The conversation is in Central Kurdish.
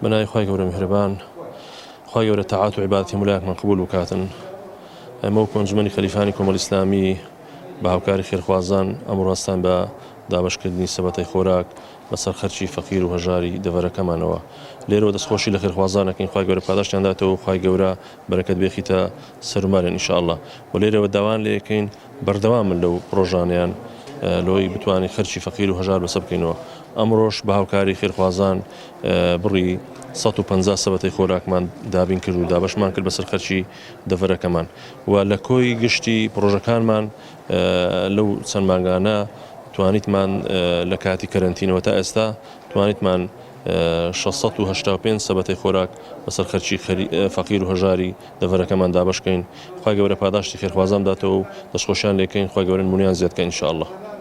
بنای خوای گەورە میهرەبان، خوای گەورە تەعات و عیبادەتی مولایەکمان قبول بکاتن. ئەمە کۆنجمەنی خەلیفانی کۆمەڵی ئیسلامی بە هاوکاری خێرخوازان ئەمڕۆستان بە دابەشکردنی سەبەتەی خۆراک بەسەر خەرچی فەقیر و هەژاری دەڤەرەکەمانەوە. لێرەوە دەستخۆشی لە خێرخوازانەکەین، خوای گەورە پاداشتیان داتەوە و خوای گەورە بەرەکەت بێخیتە سەرومارێن ئینشاءالله. و لێرەوە داوان لێ یەکەین بەردەوامن لەو ڕۆژانەیان لۆی بتوانین خەرچی فەقیر و هەژار بەسەر بکەینەوە. ئەمڕۆژ بە هاوکاری خێرخوازان بڕی 150 سەبەتەی خۆراکمان دابین کرد و دابەشمان کرد بەسەر خەرچی دەڤەرەکەمان. و لە کۆی گشتی پرۆژەکانمان لەو چەند مانگانە توانیتمان لە کاتی کەرەنتینەوە تا ئێستا توانیتمان 685 سەبەتەی خۆراک بەسەر خەرچی فەقیر و هەژاری دەڤەرەکەمان دابەشکەین. خوای گەورە پاداشتی خێرخوازان داتەوە و دەستخۆشیان لێکەین، خوای گەورە نمونەیان زیادکەین ئینشاءالله.